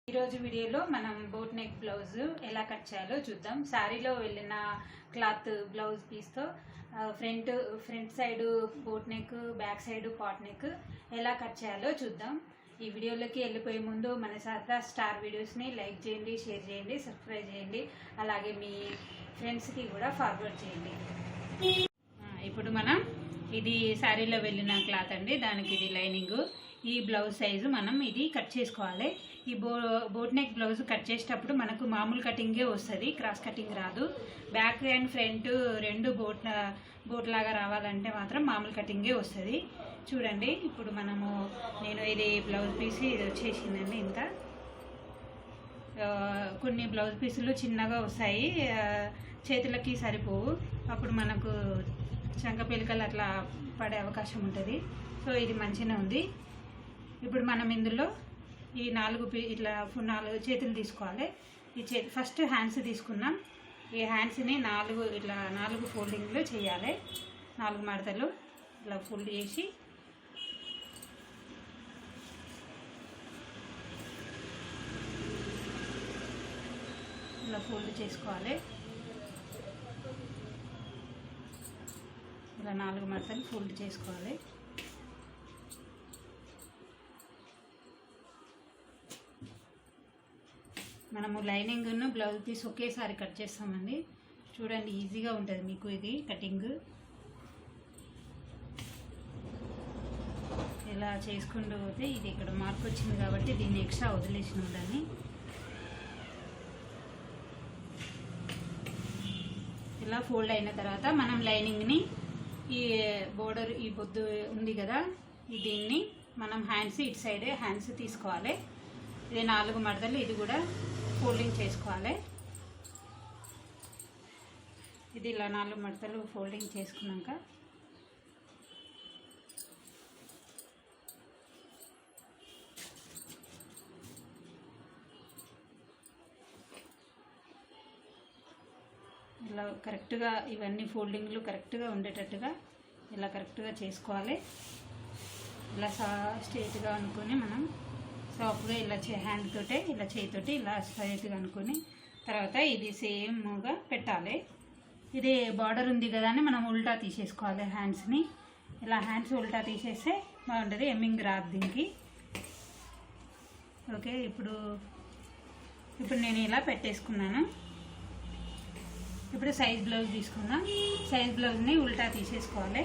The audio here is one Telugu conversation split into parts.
ఈరోజు వీడియోలో మనం బోట్ నెక్ బ్లౌజ్ ఎలా కట్ చేయాలో చూద్దాం. శారీలో వెళ్ళిన క్లాత్ బ్లౌజ్ పీస్తో front side boat neck, back side boat neck ఎలా కట్ చేయాలో చూద్దాం. ఈ వీడియోలోకి వెళ్ళిపోయే ముందు మన సరదా స్టార్ వీడియోస్ని లైక్ చేయండి, షేర్ చేయండి, సబ్స్క్రైబ్ చేయండి. అలాగే మీ ఫ్రెండ్స్కి కూడా ఫార్వర్డ్ చేయండి. ఇప్పుడు మనం ఇది శారీలో వెళ్ళిన క్లాత్ అండి, దానికి ఇది లైనింగ్. ఈ బ్లౌజ్ సైజు మనం ఇది కట్ చేసుకోవాలి. ఈ బోట్ నెక్ బ్లౌజ్ కట్ చేసేటప్పుడు మనకు మామూలు కటింగే వస్తుంది, క్రాస్ కటింగ్ రాదు. బ్యాక్ అండ్ ఫ్రంట్ రెండు బోట్ లాగా రావాలంటే మాత్రం మామూలు కటింగే వస్తుంది. చూడండి, ఇప్పుడు నేను ఇది బ్లౌజ్ పీస్ ఇది వచ్చేసిందండి. ఇంత కొన్ని బ్లౌజ్ పీసులు చిన్నగా వస్తాయి, చేతులకి సరిపోవు. అప్పుడు మనకు చంక పిలకలు అట్లా పడే అవకాశం ఉంటుంది. సో ఇది మంచిగా ఉంది. ఇప్పుడు మనం ఇందులో ఈ ఇట్లా 4 చేతులు తీసుకోవాలి. ఈ ఫస్ట్ హ్యాండ్స్ తీసుకున్నాం. ఈ హ్యాండ్స్ని 4 ఫోల్డింగ్లు చేయాలి. 4 మడతలు ఇలా ఫోల్డ్ చేసి ఇలా ఫోల్డ్ చేసుకోవాలి. ఇలా 4 మడతలు ఫోల్డ్ చేసుకోవాలి. మనము లైనింగ్ను బ్లౌజ్ పీస్ ఒకేసారి కట్ చేస్తామండి. చూడండి, ఈజీగా ఉంటుంది మీకు ఇది కటింగ్. ఇలా చేసుకుంటూ పోతే ఇది ఇక్కడ మార్క్ వచ్చింది కాబట్టి దీన్ని ఎక్స్ట్రా వదిలేసిన దాన్ని ఇలా ఫోల్డ్ అయిన తర్వాత మనం లైనింగ్ని ఈ బోర్డర్ ఈ బొద్దు ఉంది కదా, దీన్ని మనం హ్యాండ్స్ ఇటు సైడే హ్యాండ్స్ తీసుకోవాలి. ఇది 4 మడతలు, ఇది కూడా ఫోల్డింగ్ చేసుకోవాలి. ఇది ఇలా 4 మడతలు ఫోల్డింగ్ చేసుకున్నాక ఇలా కరెక్ట్గా ఇవన్నీ ఫోల్డింగ్లు కరెక్ట్గా ఉండేటట్టుగా ఇలా కరెక్ట్గా చేసుకోవాలి. ఇలా స్ట్రైట్గా అనుకొని మనం సాఫ్ట్గా ఇలా హ్యాండ్ తోటే ఇలా చేయితోటి ఇలా స్ట్రైట్గా అనుకొని తర్వాత ఇది సేమ్గా పెట్టాలి. ఇది బార్డర్ ఉంది కదా అని మనం ఉల్టా తీసేసుకోవాలి హ్యాండ్స్ని. ఇలా హ్యాండ్స్ ఉల్టా తీసేస్తే బాగుంటుంది, ఎమ్మింగ్ రాదు దీనికి. ఓకే, ఇప్పుడు నేను ఇలా పెట్టేసుకున్నాను. ఇప్పుడు సైజ్ బ్లౌజ్ తీసుకుందాం. సైజ్ బ్లౌజ్ని ఉల్టా తీసేసుకోవాలి.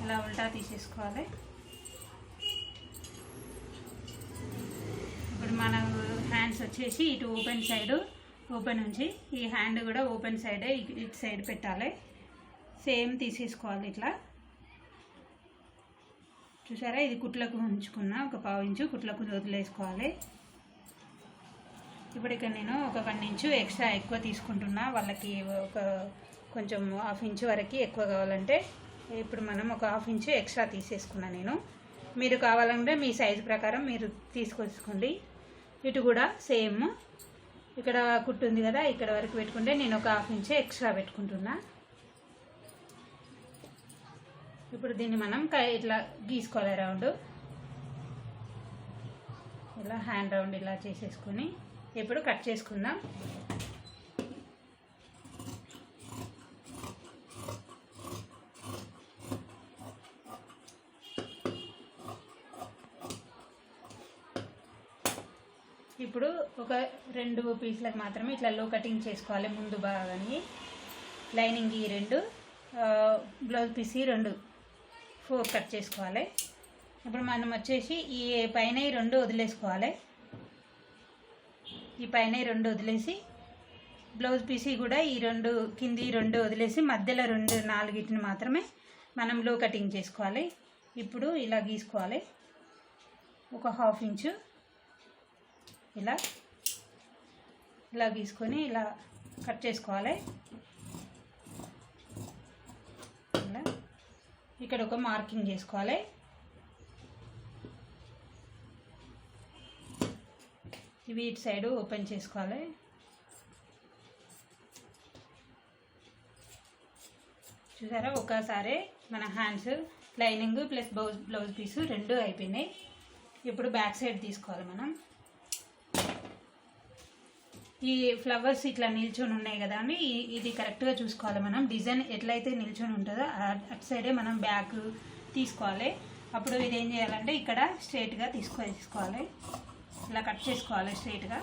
ఇలా ఉల్టా తీసేసుకోవాలి. ఇప్పుడు మన హ్యాండ్స్ వచ్చేసి ఇటు ఓపెన్ ఉంచి ఈ హ్యాండ్ కూడా ఓపెన్ సైడే ఇటు సైడ్ పెట్టాలి. సేమ్ తీసేసుకోవాలి. ఇట్లా చూసారా, ఇది కుట్లకు ఉంచుకున్న ఒక 1/4 ఇంచు కుట్లకు వదిలేసుకోవాలి. ఇప్పుడు ఇక్కడ నేను ఒక 1 ఇంచు ఎక్స్ట్రా ఎక్కువ తీసుకుంటున్నా. వాళ్ళకి కొంచెం 1/2 ఇంచు వరకు ఎక్కువ కావాలంటే ఇప్పుడు మనం ఒక 1/2 ఇంచు ఎక్స్ట్రా తీసేసుకున్నా నేను. మీరు కావాలంటే మీ సైజు ప్రకారం మీరు తీసుకొచ్చుకోండి. ఇటు కూడా సేమ్ ఇక్కడ కుట్టు ఉంది కదా, ఇక్కడ వరకు పెట్టుకుంటే నేను ఒక 1/2 ఇంచు ఎక్స్ట్రా పెట్టుకుంటున్నా. ఇప్పుడు దీన్ని మనం ఇట్లా గీసుకోవాలి రౌండ్. ఇలా హ్యాండ్ రౌండ్ ఇలా చేసేసుకొని ఇప్పుడు కట్ చేసుకుందాం. ఇప్పుడు ఒక 2 పీసులకు మాత్రమే ఇట్లా లో కటింగ్ చేసుకోవాలి. ముందు భాగాన్ని లైనింగ్ ఈ 2, బ్లౌజ్ పీస్ ఈ 2 4 కట్ చేసుకోవాలి. ఇప్పుడు మనం వచ్చేసి ఈ పైన 2 వదిలేసుకోవాలి. ఈ పైన 2 వదిలేసి బ్లౌజ్ పీస్ కూడా ఈ 2 కింది 2 వదిలేసి మధ్యలో 4 మాత్రమే మనం లో కటింగ్ చేసుకోవాలి. ఇప్పుడు ఇలా గీసుకోవాలి. ఒక 1/2 ఇంచు ఇలా గీసుకొని ఇలా కట్ చేసుకోవాలి. ఇలా ఇక్కడ ఒక మార్కింగ్ చేసుకోవాలి. ఇవి ఇటు సైడ్ ఓపెన్ చేసుకోవాలి. చూసారా, ఒకసారి మన hands lining plus blouse piece 2 అయిపోయినాయి. ఇప్పుడు బ్యాక్ సైడ్ తీసుకోవాలి మనం. ఈ ఫ్లవర్స్ ఇట్లా నిల్చొని ఉన్నాయి కదా అని ఇది కరెక్ట్గా చూసుకోవాలి మనం. డిజైన్ ఎట్లయితే నిల్చొని ఉంటుందో అటు సైడే మనం బ్యాక్ తీసుకోవాలి. అప్పుడు ఇది ఏం చేయాలంటే ఇక్కడ స్ట్రైట్గా తీసుకోవాలి, ఇలా కట్ చేసుకోవాలి స్ట్రైట్గా.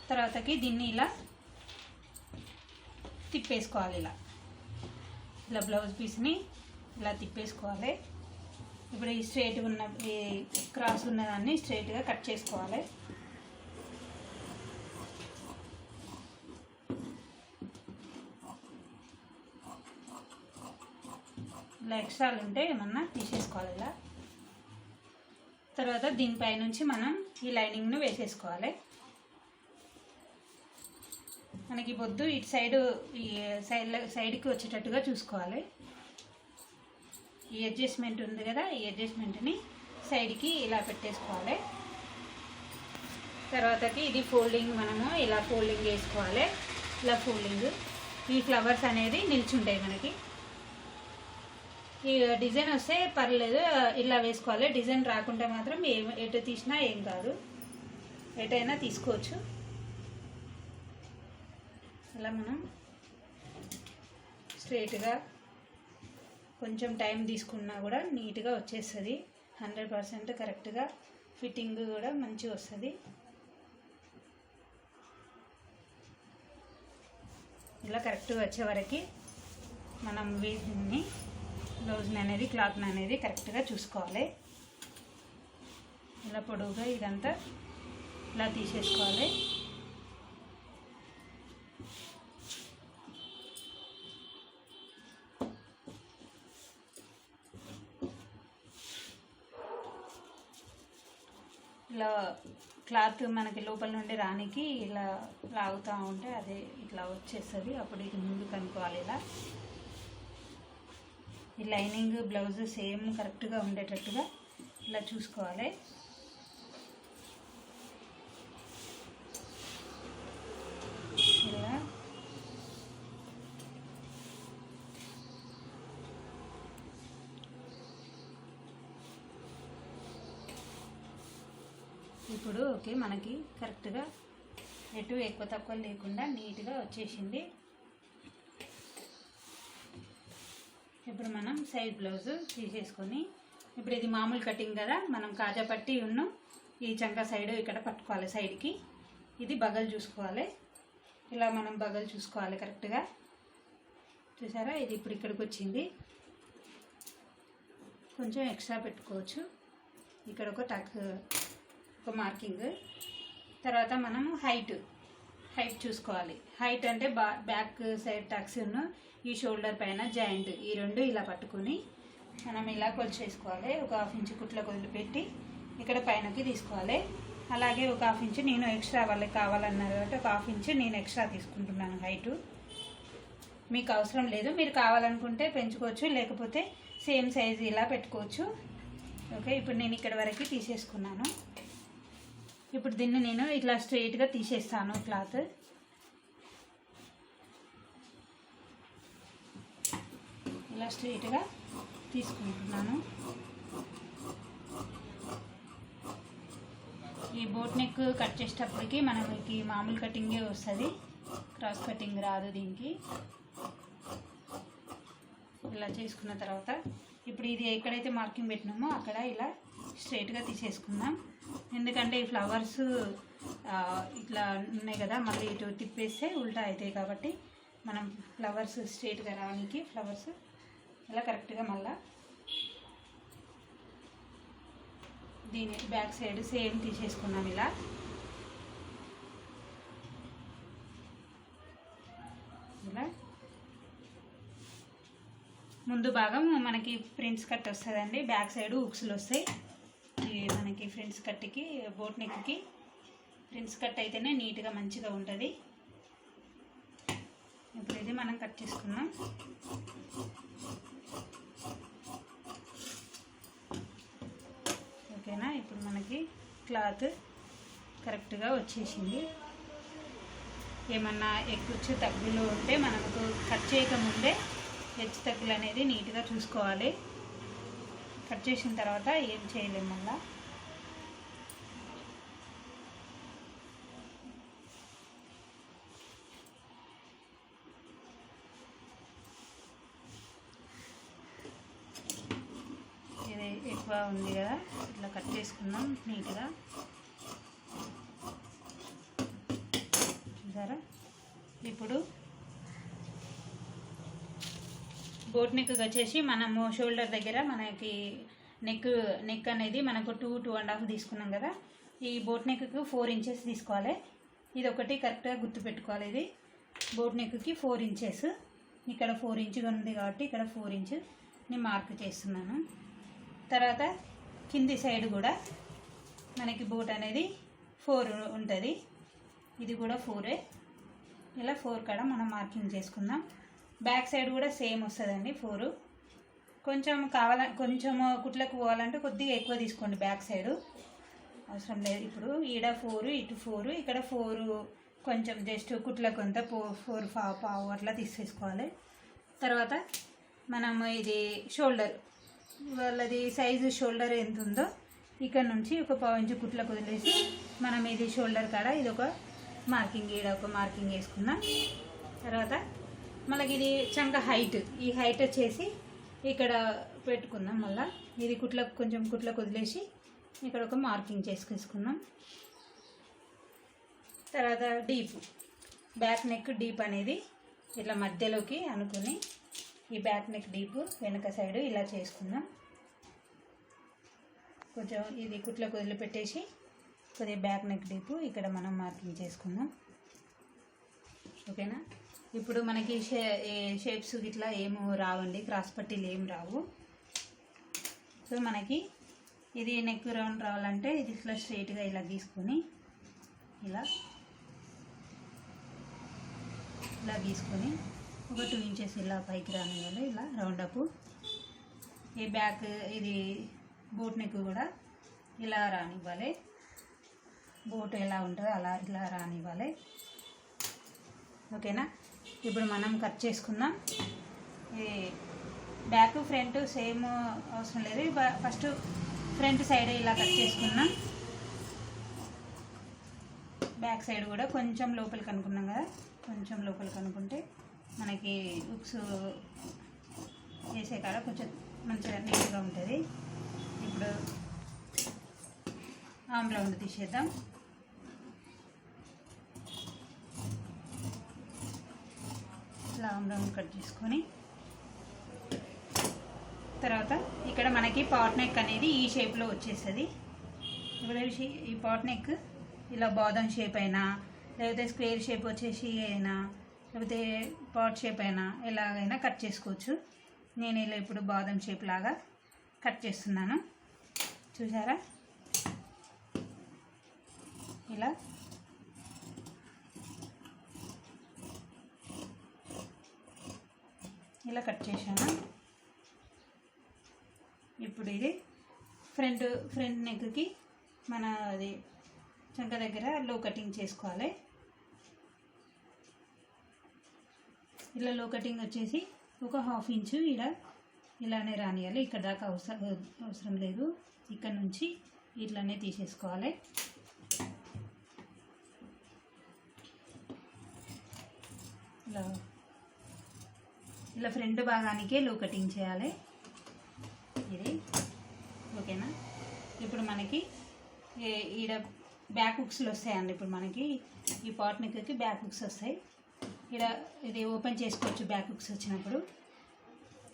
తర్వాతకి దీన్ని ఇలా తిప్పేసుకోవాలి, ఇలా బ్లౌజ్ పీస్ని ఇలా తిప్పేసుకోవాలి. ఇప్పుడు ఈ స్ట్రైట్ ఉన్న ఈ క్రాస్ ఉన్నదాన్ని స్ట్రైట్గా కట్ చేసుకోవాలి. ఇలా ఎక్స్ట్రాలు ఉంటే ఏమన్నా తీసేసుకోవాలి ఇలా. తర్వాత దీనిపై నుంచి మనం ఈ లైనింగ్ను వేసేసుకోవాలి. మనకి బొద్దు ఇటు సైడు ఈ సైడ్కి వచ్చేటట్టుగా చూసుకోవాలి. ఈ అడ్జస్ట్మెంట్ ఉంది కదా, ఈ అడ్జస్ట్మెంట్ని సైడ్కి ఇలా పెట్టేసుకోవాలి. తర్వాతకి ఇది ఫోల్డింగ్ మనము ఇలా ఫోల్డింగ్ వేసుకోవాలి. ఇలా ఫోల్డింగ్ ఈ ఫ్లవర్స్ అనేది నిల్చుంటాయి మనకి. ఈ డిజైన్ వస్తే పర్లేదు, ఇలా వేసుకోవాలి. డిజైన్ రాకుంటే మాత్రం ఎటు తీసినా ఏం కాదు, ఎటైనా తీసుకోవచ్చు. అలా మనం స్ట్రైట్గా కొంచెం టైం తీసుకున్నా కూడా నీట్గా వచ్చేస్తుంది. 100% కరెక్ట్గా ఫిట్టింగ్ కూడా మంచిగా వస్తుంది. ఇలా కరెక్ట్గా వచ్చే వరకు మనం వీటిని బ్లౌజ్ని అనేది క్లాత్ని అనేది కరెక్ట్గా చూసుకోవాలి. ఇలా పొడవుగా ఇదంతా ఇలా తీసేసుకోవాలి. ఇలా క్లాత్ మనకి లోపల నుండి రానికి ఇలా లాగుతూ ఉంటే అదే ఇట్లా వచ్చేస్తుంది. అప్పుడు ఇది ముందుకు అనుకోవాలి. ఇలా ఈ లైనింగ్ బ్లౌజ్ సేమ్ కరెక్ట్గా ఉండేటట్టుగా ఇలా చూసుకోవాలి. ఇలా ఇప్పుడు ఓకే, మనకి కరెక్ట్గా ఎటు ఎక్కువ తక్కువ లేకుండా నీట్గా వచ్చేసింది. ఇప్పుడు మనం సైడ్ బ్లౌజ్ తీసేసుకొని, ఇప్పుడు ఇది మామూలు కటింగ్ కదా, మనం కాజా పట్టి ఈ చంకా సైడ్ ఇక్కడ పట్టుకోవాలి సైడ్కి. ఇది బగల్ చూసుకోవాలి. ఇలా మనం బగల్ చూసుకోవాలి కరెక్ట్గా. చూసారా, ఇది ఇప్పుడు ఇక్కడికి వచ్చింది. కొంచెం ఎక్స్ట్రా పెట్టుకోవచ్చు. ఇక్కడ ఒక మార్కింగ్. తర్వాత మనము హైట్ చూసుకోవాలి. హైట్ అంటే బ్యాక్ సైడ్ టక్స్ ఈ షోల్డర్ పైన జాయింట్ ఈ రెండు ఇలా పట్టుకొని మనం ఇలా కొలిచేసుకోవాలి. ఒక 1/2 ఇంచ్ కుట్ల వదిలిపెట్టి ఇక్కడ పైనకి తీసుకోవాలి. అలాగే ఒక 1/2 ఇంచ్ నేను ఎక్స్ట్రా వాళ్ళకి కావాలన్నారు కాబట్టి ఒక 1/2 ఇంచ్ నేను ఎక్స్ట్రా తీసుకుంటున్నాను హైటు. మీకు అవసరం లేదు, మీరు కావాలనుకుంటే పెంచుకోవచ్చు, లేకపోతే సేమ్ సైజు ఇలా పెట్టుకోవచ్చు. ఓకే, ఇప్పుడు నేను ఇక్కడ వరకు తీసేసుకున్నాను. ఇప్పుడు దీన్ని నేను ఇట్లా స్ట్రైట్గా తీసేస్తాను. క్లాత్ ఇలా స్ట్రైట్గా తీసుకుంటున్నాను. ఈ బోట్ నెక్ కట్ చేసేటప్పటికి మనకి మామూలు కటింగే వస్తుంది, క్రాస్ కటింగ్ రాదు దీనికి. ఇలా చేసుకున్న తర్వాత ఇప్పుడు ఇది ఎక్కడైతే మార్కింగ్ పెట్టినామో అక్కడ ఇలా స్ట్రైట్గా తీసేసుకుందాం. ఎందుకంటే ఈ ఫ్లవర్స్ ఇట్లా ఉన్నాయి కదా, మళ్ళీ ఇటు తిప్పేస్తే ఉల్టా అవుతాయి కాబట్టి మనం ఫ్లవర్స్ స్ట్రైట్గా రావడానికి ఫ్లవర్స్ ఇలా కరెక్ట్గా మళ్ళా దీని బ్యాక్ సైడ్ సేమ్ తీసేసుకున్నాం. ఇలా ముందు భాగం మనకి ప్రిన్స్ కట్ వస్తుందండి, బ్యాక్ సైడ్ ఉక్స్లు వస్తాయి. మనకి ఫ్రంట్స్ కట్కి బోట్ నెక్కి ప్రిన్స్ కట్ అయితేనే నీట్గా మంచిగా ఉంటుంది. ఇప్పుడు ఇది మనం కట్ చేసుకున్నాం. ఓకేనా, ఇప్పుడు మనకి క్లాత్ కరెక్ట్గా వచ్చేసింది. ఏమన్నా ఎక్కుచ్చు తగ్గులు ఉంటే మనకు కట్ చేయకముందే హెచ్చు తగ్గులు అనేది నీట్గా చూసుకోవాలి. కట్ చేసిన తర్వాత ఏం చేయలేము మళ్ళీ. ఇది ఎక్కువ ఉంది కదా, ఇట్లా కట్ చేసుకుందాం నీట్గా. చూసారా? ఇప్పుడు బోట్ నెక్ వచ్చేసి మనము షోల్డర్ దగ్గర మనకి నెక్ అనేది మనకు 2.5 తీసుకున్నాం కదా. ఈ బోట్ నెక్కు 4 ఇంచెస్ తీసుకోవాలి. ఇది ఒకటి కరెక్ట్గా గుర్తుపెట్టుకోవాలి. ఇది బోట్ నెక్కి 4 ఇంచెస్, ఇక్కడ 4 ఇంచుగా ఉంది కాబట్టి ఇక్కడ 4 ఇంచు నేను మార్క్ చేస్తున్నాను. తర్వాత కింది సైడ్ కూడా మనకి బోట్ అనేది 4 ఉంటుంది. ఇది కూడా 4. ఇలా 4 కాడ మనం మార్కింగ్ చేసుకుందాం. బ్యాక్ సైడ్ కూడా సేమ్ వస్తుందండి 4. కొంచెం కొంచెం కుట్లకు పోవాలంటే కొద్దిగా ఎక్కువ తీసుకోండి. బ్యాక్ సైడు అవసరం లేదు. ఇప్పుడు ఈడ 4, ఇటు 4, ఇక్కడ 4 కొంచెం జస్ట్ కుట్లకు అంతా 4 పావు అట్లా తీసేసుకోవాలి. తర్వాత మనం ఇది షోల్డర్ వాళ్ళది సైజు షోల్డర్ ఎంత ఉందో ఇక్కడ నుంచి ఒక పావు ఇంచు కుట్లకు వదిలేసి మనం ఇది షోల్డర్ కాడ ఇది ఒక మార్కింగ్, ఈడ ఒక మార్కింగ్ వేసుకుందాం. తర్వాత మనకి ఇది చంక హైట్, ఈ హైట్ వచ్చేసి ఇక్కడ పెట్టుకుందాం. మళ్ళీ ఇది కొంచెం కుట్లకు వదిలేసి ఇక్కడ ఒక మార్కింగ్ చేసుకుందాం. తర్వాత డీప్, బ్యాక్ నెక్ డీప్ అనేది ఇట్లా మధ్యలోకి అనుకుని ఈ బ్యాక్ నెక్ డీప్ వెనక సైడు ఇలా చేసుకుందాం. కొంచెం ఇది కుట్లకు వదిలిపెట్టేసి కొద్దిగా బ్యాక్ నెక్ డీప్ ఇక్కడ మనం మార్కింగ్ చేసుకుందాం. ఓకేనా? ఇప్పుడు మనకి షేప్స్ ఇట్లా ఏమో రావండి, క్రాస్ పట్టీలు ఏం రావు. సో మనకి ఇది నెక్ రౌండ్ రావాలంటే ఇది ఇట్లా స్ట్రైట్గా ఇలా గీసుకొని ఇలా గీసుకొని ఒక 2 ఇంచెస్ ఇలా పైకి రానివ్వాలి. ఇలా రౌండ్ అప్. ఈ బ్యాక్ ఇది బోట్ నెక్ కూడా ఇలా రానివ్వాలి. బోట్ ఎలా ఉంటుందో అలా ఇలా రానివ్వాలి. ఓకేనా? ఇప్పుడు మనం కట్ చేసుకుందాం. ఈ బ్యాక్ ఫ్రంట్ సేమ్ అవసరం లేదు. ఫస్ట్ ఫ్రంట్ సైడ్ ఇలా కట్ చేసుకున్నాం. బ్యాక్ సైడ్ కూడా కొంచెం లోపలికి అనుకున్నాం కదా, కొంచెం లోపలికి అనుకుంటే మనకి ఉక్స్ వేసే కాడ కొంచెం మంచిగా నీట్గా ఉంటుంది. ఇప్పుడు ఆమ్ రౌండ్ తీసేద్దాం. ఇలా ఆమ్ రౌండ్ కట్ చేసుకొని తర్వాత ఇక్కడ మనకి పాట్ నెక్ అనేది ఈ షేప్లో వచ్చేస్తుంది. ఇప్పుడు ఈ పాట్ నెక్ ఇలా బాదం షేప్ అయినా లేకపోతే స్క్వేర్ షేప్ వచ్చేసి అయినా లేకపోతే పాట్ షేప్ అయినా ఎలాగైనా కట్ చేసుకోవచ్చు. నేను ఇలా ఇప్పుడు బాదం షేప్ లాగా కట్ చేస్తున్నాను. చూసారా? ఇలా కట్ చేశాను. ఇప్పుడు ఇది ఫ్రంట్ నెక్కి మన అది చంక దగ్గర లో కటింగ్ చేసుకోవాలి. ఇలా లో కటింగ్ వచ్చేసి ఒక 1/2 ఇంచు ఇలానే రానియాలి. ఇక్కడ దాకా అవసరం లేదు. ఇక్కడ నుంచి ఇట్లానే తీసేసుకోవాలి. ఇలా ఫ్రంట్ భాగానికే లో కటింగ్ చేయాలి ఇది. ఓకేనా? ఇప్పుడు మనకి ఈడ బ్యాక్ హుక్స్లు వస్తాయండి. ఇప్పుడు మనకి ఈ పాట్ నెక్కి బ్యాక్ హుక్స్ వస్తాయి. ఇది ఓపెన్ చేసుకోవచ్చు బ్యాక్ హుక్స్ వచ్చినప్పుడు.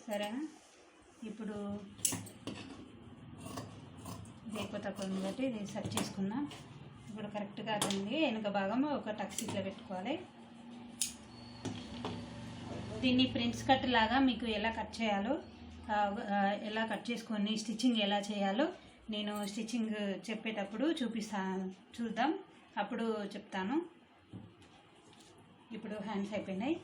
సరేనా? ఇప్పుడు ఇది ఎక్కువ తక్కువ ఉంది కాబట్టి ఇది సెట్ చేసుకున్నాం. ఇప్పుడు కరెక్ట్గా ఉంది. వెనుక భాగం ఒక టక్స్ ఇట్లా పెట్టుకోవాలి. దీన్ని ప్రిన్స్ కట్ లాగా మీకు ఎలా కట్ చేయాలో, ఎలా కట్ చేసుకొని స్టిచ్చింగ్ ఎలా చేయాలో నేను స్టిచ్చింగ్ చెప్పేటప్పుడు చూద్దాం, అప్పుడు చెప్తాను. ఇప్పుడు హ్యాండ్స్ అయిపోయినాయి.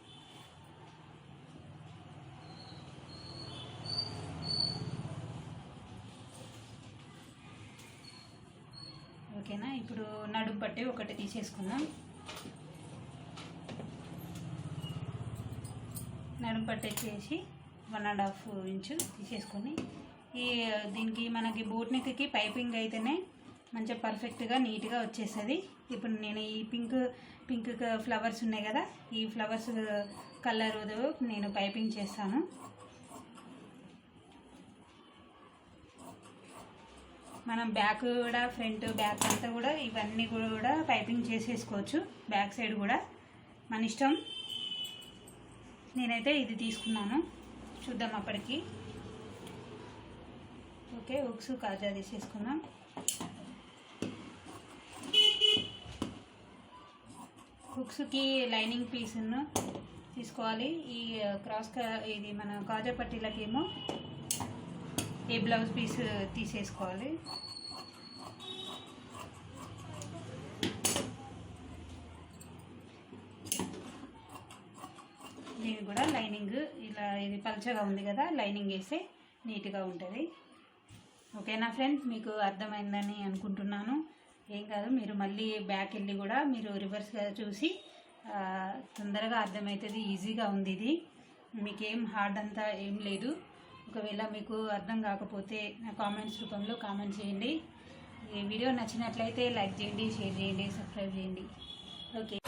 ఓకేనా? ఇప్పుడు నడుము పట్టి ఒకటి తీసేసుకుందాం. నడుము పట్టి వచ్చేసి 1.5 ఇంచు తీసేసుకొని దీనికి మనకి బోట్ నెక్కి పైపింగ్ అయితేనే మంచిగా పర్ఫెక్ట్గా నీట్గా వచ్చేస్తుంది. ఇప్పుడు నేను ఈ పింక్ ఫ్లవర్స్ ఉన్నాయి కదా, ఈ ఫ్లవర్స్ కలర్ నేను పైపింగ్ చేస్తాను. మనం బ్యాక్ కూడా ఫ్రంట్ బ్యాక్ అంతా కూడా ఇవన్నీ కూడా పైపింగ్ చేసేసుకోవచ్చు. బ్యాక్ సైడ్ కూడా మన ఇష్టం. నేనైతే ఇది తీసుకున్నాను, చూద్దాం అప్పటికి. ఓకే, ఉక్సు కాజా తీసేసుకుందాం. హుక్స్కి లైనింగ్ పీస్ను తీసుకోవాలి. ఈ ఇది మన కాజా పట్టీలకేమో ఏ బ్లౌజ్ పీస్ తీసేసుకోవాలి. దీనికి కూడా లైనింగ్ ఇలా ఇది పల్చగా ఉంది కదా, లైనింగ్ వేస్తే నీట్గా ఉంటుంది. ఓకేనా ఫ్రెండ్స్, మీకు అర్థమైందని అనుకుంటున్నాను. ఏం కాదు, మీరు మళ్ళీ బ్యాక్ వెళ్ళి కూడా మీరు రివర్స్గా చూసి తొందరగా అర్థమవుతుంది. ఈజీగా ఉంది ఇది, మీకేం హార్డ్ అంతా ఏం లేదు. ఒకవేళ మీకు అర్థం కాకపోతే నా కామెంట్స్ రూపంలో కామెంట్ చేయండి. ఈ వీడియో నచ్చినట్లయితే లైక్ చేయండి, షేర్ చేయండి, సబ్స్క్రైబ్ చేయండి. ఓకే.